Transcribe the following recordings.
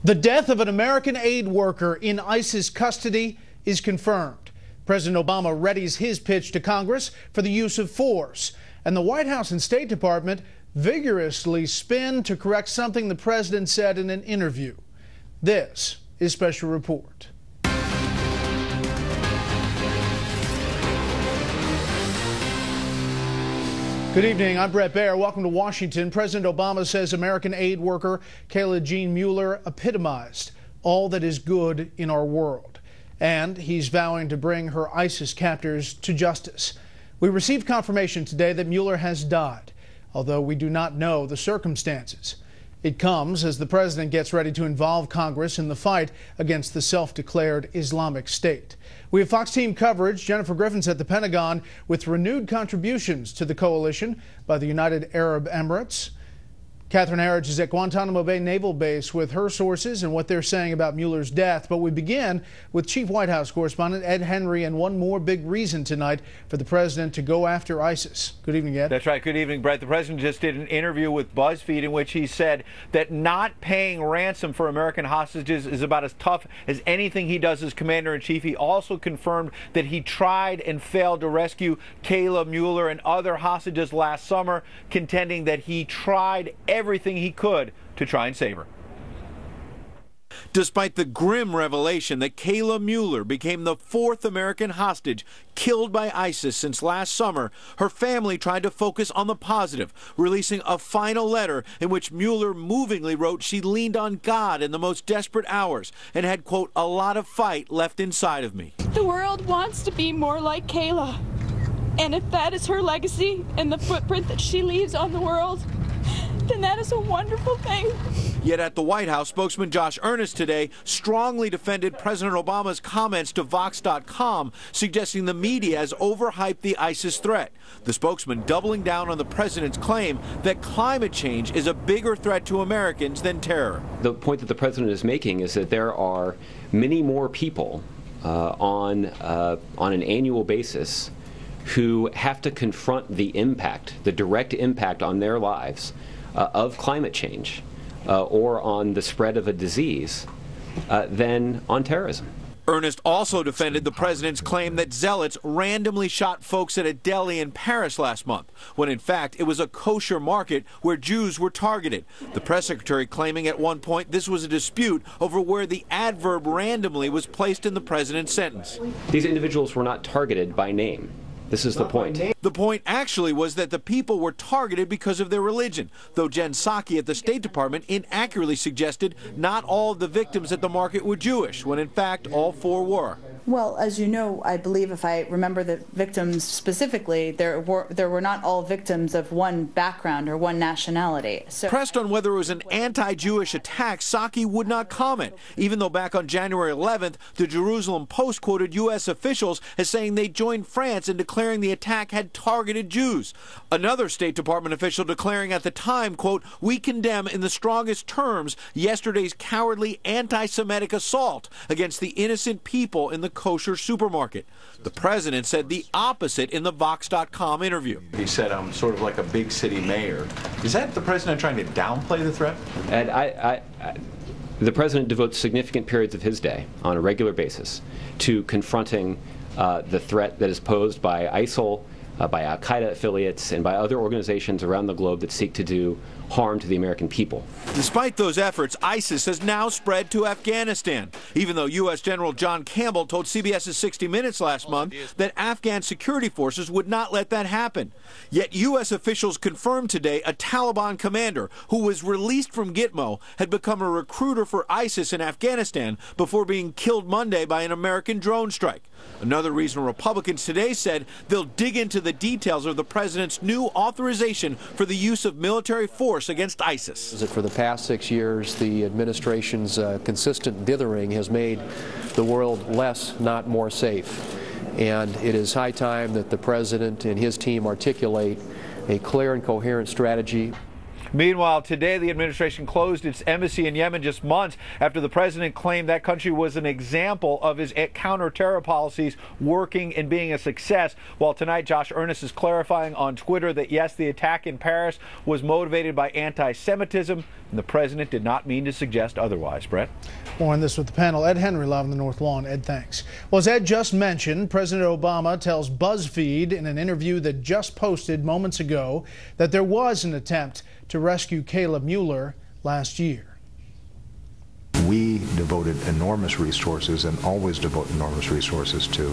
The death of an American aid worker in ISIS custody is confirmed. President Obama readies his pitch to Congress for the use of force, and the White House and State Department vigorously spin to correct something the president said in an interview. This is Special Report. Good evening, I'm Brett Baer. Welcome to Washington. President Obama says American aid worker Kayla Jean Mueller epitomized all that is good in our world. And he's vowing to bring her ISIS captors to justice. We received confirmation today that Mueller has died, although we do not know the circumstances. It comes as the president gets ready to involve Congress in the fight against the self-declared Islamic State. We have Fox team coverage. Jennifer Griffin's at the Pentagon with renewed contributions to the coalition by the United Arab Emirates. Catherine Harridge is at Guantanamo Bay Naval Base with her sources and what they're saying about Mueller's death. But we begin with Chief White House correspondent Ed Henry and one more big reason tonight for the president to go after ISIS. Good evening, Ed. That's right. Good evening, Brett. The president just did an interview with BuzzFeed in which he said that not paying ransom for American hostages is about as tough as anything he does as commander-in-chief. He also confirmed that he tried and failed to rescue Kayla Mueller and other hostages last summer, contending that he tried everything he could to try and save her. Despite the grim revelation that Kayla Mueller became the fourth American hostage killed by ISIS since last summer, her family tried to focus on the positive, releasing a final letter in which Mueller movingly wrote she leaned on God in the most desperate hours and had, quote, a lot of fight left inside of me. The world wants to be more like Kayla. And if that is her legacy and the footprint that she leaves on the world, then that is a wonderful thing. Yet at the White House, spokesman Josh Earnest today strongly defended President Obama's comments to Vox.com, suggesting the media has overhyped the ISIS threat. The spokesman doubling down on the president's claim that climate change is a bigger threat to Americans than terror. The point that the president is making is that there are many more people on an annual basis who have to confront the impact, the direct impact on their lives of climate change or on the spread of a disease than on terrorism. Earnest also defended the president's claim that zealots randomly shot folks at a deli in Paris last month, when in fact it was a kosher market where Jews were targeted. The press secretary claiming at one point this was a dispute over where the adverb randomly was placed in the president's sentence. These individuals were not targeted by name. This is the point. The point actually was that the people were targeted because of their religion, though Jen Psaki at the State Department inaccurately suggested not all of the victims at the market were Jewish, when in fact all four were. Well, as you know, I believe if I remember the victims specifically, there were not all victims of one background or one nationality. So pressed on whether it was an anti-Jewish attack, Psaki would not comment, even though back on January 11th, the Jerusalem Post quoted U.S. officials as saying they joined France in declaring the attack had targeted Jews. Another State Department official declaring at the time, quote, we condemn in the strongest terms yesterday's cowardly anti-Semitic assault against the innocent people in the kosher supermarket. The president said the opposite in the Vox.com interview. He said, I'm sort of like a big city mayor. Is that the president trying to downplay the threat? And the president devotes significant periods of his day on a regular basis to confronting the threat that is posed by ISIL, by al-Qaeda affiliates, and by other organizations around the globe that seek to do harm to the American people. Despite those efforts, ISIS has now spread to Afghanistan, even though U.S. General John Campbell told CBS's 60 Minutes last month that Afghan security forces would not let that happen. Yet U.S. officials confirmed today a Taliban commander who was released from Gitmo had become a recruiter for ISIS in Afghanistan before being killed Monday by an American drone strike. Another reason Republicans today said they'll dig into the details of the president's new authorization for the use of military force against ISIS. For the past 6 years, the administration's consistent dithering has made the world less, not more safe. And it is high time that the president and his team articulate a clear and coherent strategy. Meanwhile, today the administration closed its embassy in Yemen just months after the president claimed that country was an example of his counter-terror policies working and being a success. While tonight, Josh Earnest is clarifying on Twitter that, yes, the attack in Paris was motivated by anti-Semitism, and the president did not mean to suggest otherwise. Brett? More on this with the panel. Ed Henry live on the North Lawn. Ed, thanks. Well, as Ed just mentioned, President Obama tells BuzzFeed in an interview that just posted moments ago that there was an attempt to rescue Kayla Mueller last year. We devoted enormous resources and always devote enormous resources to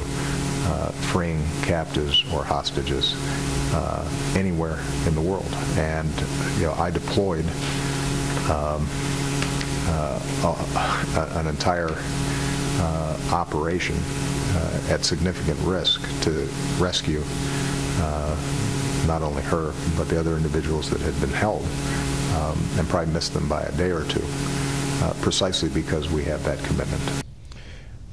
freeing captives or hostages anywhere in the world. And I deployed an entire operation at significant risk to rescue not only her, but the other individuals that had been held, and probably missed them by a day or two, precisely because we had that commitment.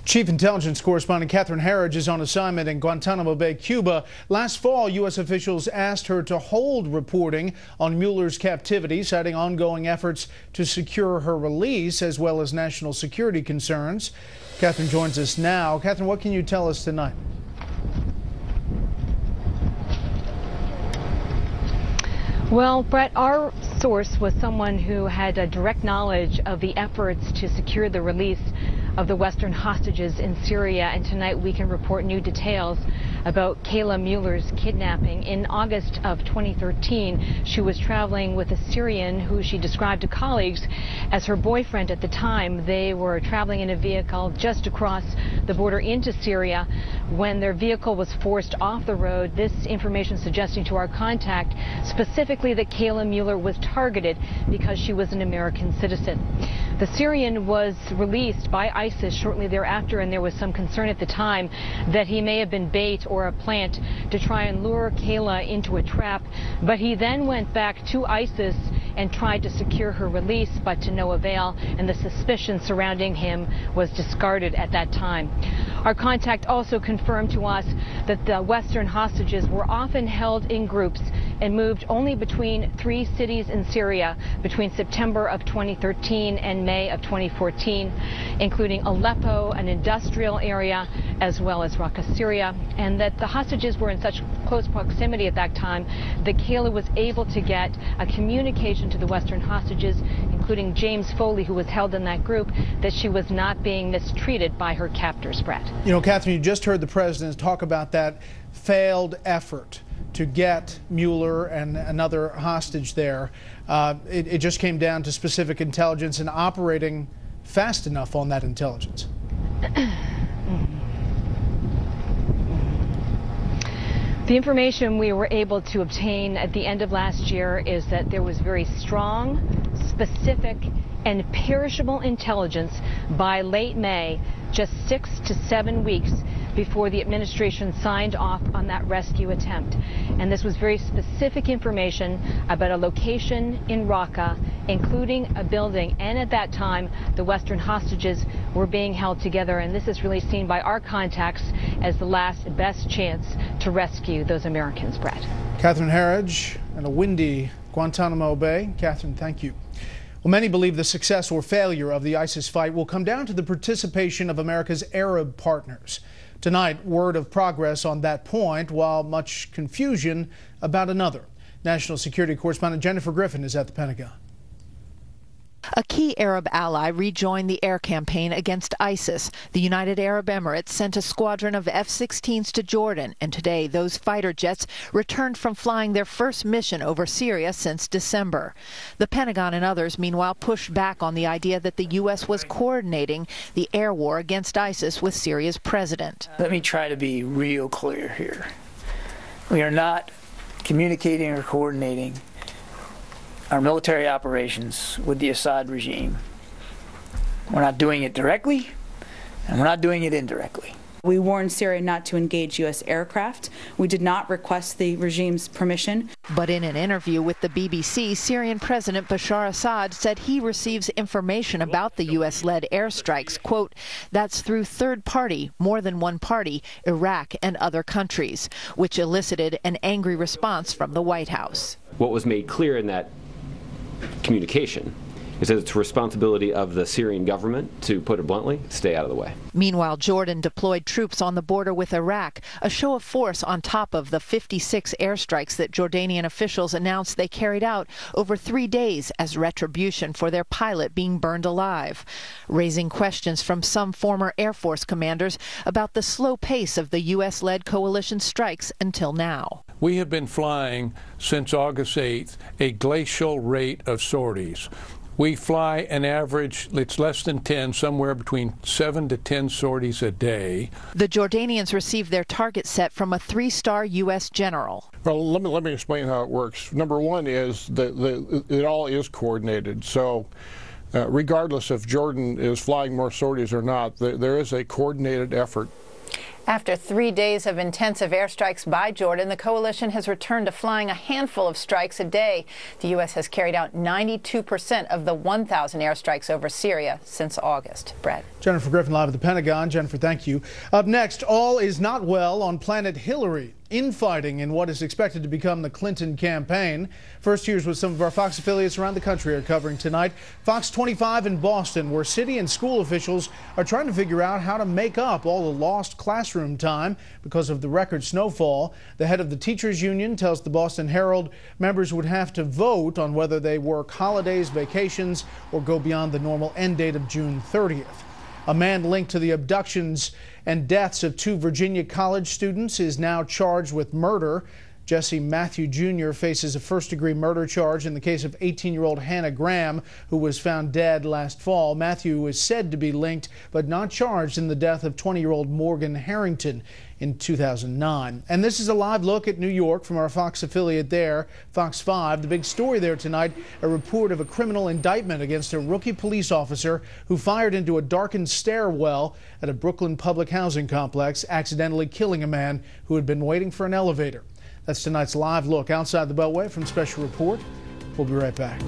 Chief Intelligence Correspondent Catherine Herridge is on assignment in Guantanamo Bay, Cuba. Last fall, U.S. officials asked her to hold reporting on Mueller's captivity, citing ongoing efforts to secure her release, as well as national security concerns. Catherine joins us now. Catherine, what can you tell us tonight? Well, Brett, our source was someone who had a direct knowledge of the efforts to secure the release of the Western hostages in Syria, and tonight we can report new details about Kayla Mueller's kidnapping. In August of 2013, she was traveling with a Syrian who she described to colleagues as her boyfriend at the time. They were traveling in a vehicle just across the border into Syria when their vehicle was forced off the road. This information suggesting to our contact specifically that Kayla Mueller was targeted because she was an American citizen. The Syrian was released by ISIS shortly thereafter, and there was some concern at the time that he may have been bait or a plant to try and lure Kayla into a trap. But he then went back to ISIS and tried to secure her release, but to no avail, and the suspicion surrounding him was discarded at that time. Our contact also confirmed to us that the Western hostages were often held in groups and moved only between 3 cities in Syria between September of 2013 and May of 2014, including Aleppo, an industrial area, as well as Raqqa, Syria, and that the hostages were in such close proximity at that time that Kayla was able to get a communication to the Western hostages, including James Foley, who was held in that group, that she was not being mistreated by her captors, Brett. You know, Catherine, you just heard the president talk about that failed effort to get Mueller and another hostage there. It just came down to specific intelligence and operating fast enough on that intelligence. The information we were able to obtain at the end of last year is that there was very strong, specific, and perishable intelligence by late May, just 6 to 7 weeks before the administration signed off on that rescue attempt. And this was very specific information about a location in Raqqa, including a building. And at that time, the Western hostages were being held together. And this is really seen by our contacts as the last best chance to rescue those Americans, Brett. Catherine Herridge in a windy Guantanamo Bay. Catherine, thank you. Well, many believe the success or failure of the ISIS fight will come down to the participation of America's Arab partners. Tonight, word of progress on that point, while much confusion about another. National Security Correspondent Jennifer Griffin is at the Pentagon. A key Arab ally rejoined the air campaign against ISIS. The United Arab Emirates sent a squadron of F-16s to Jordan, and today those fighter jets returned from flying their first mission over Syria since December. The Pentagon and others, meanwhile, pushed back on the idea that the U.S. was coordinating the air war against ISIS with Syria's president. Let me try to be real clear here. We are not communicating or coordinating our military operations with the Assad regime. We're not doing it directly, and we're not doing it indirectly. We warned Syria not to engage U.S. aircraft. We did not request the regime's permission. But in an interview with the BBC, Syrian President Bashar Assad said he receives information about the U.S.-led airstrikes, quote, that's through third party, more than one party, Iraq and other countries, which elicited an angry response from the White House. What was made clear in that communication. He says it's the responsibility of the Syrian government, to put it bluntly, stay out of the way. Meanwhile, Jordan deployed troops on the border with Iraq, a show of force on top of the 56 airstrikes that Jordanian officials announced they carried out over 3 days as retribution for their pilot being burned alive, raising questions from some former Air Force commanders about the slow pace of the U.S.-led coalition strikes until now. We have been flying since August 8th a glacial rate of sorties. We fly an average, it's less than 10, somewhere between 7 to 10 sorties a day. The Jordanians received their target set from a 3-star U.S. general. Well, let me explain how it works. Number one is that it all is coordinated. So regardless if Jordan is flying more sorties or not, there is a coordinated effort. After 3 days of intensive airstrikes by Jordan, the coalition has returned to flying a handful of strikes a day. The U.S. has carried out 92% of the 1,000 airstrikes over Syria since August. Brad. Jennifer Griffin live at the Pentagon. Jennifer, thank you. Up next, all is not well on planet Hillary. Infighting in what is expected to become the Clinton campaign. First, here's what some of our Fox affiliates around the country are covering tonight. Fox 25 in Boston, where city and school officials are trying to figure out how to make up all the lost classroom time because of the record snowfall. The head of the teachers union tells the Boston Herald members would have to vote on whether they work holidays, vacations, or go beyond the normal end date of June 30th. A man linked to the abductions and deaths of 2 Virginia college students is now charged with murder. Jesse Matthew Jr. faces a first-degree murder charge in the case of 18-year-old Hannah Graham, who was found dead last fall. Matthew is said to be linked but not charged in the death of 20-year-old Morgan Harrington in 2009. And this is a live look at New York from our Fox affiliate there, Fox 5. The big story there tonight, a report of a criminal indictment against a rookie police officer who fired into a darkened stairwell at a Brooklyn public housing complex, accidentally killing a man who had been waiting for an elevator. That's tonight's live look outside the Beltway from Special Report. We'll be right back.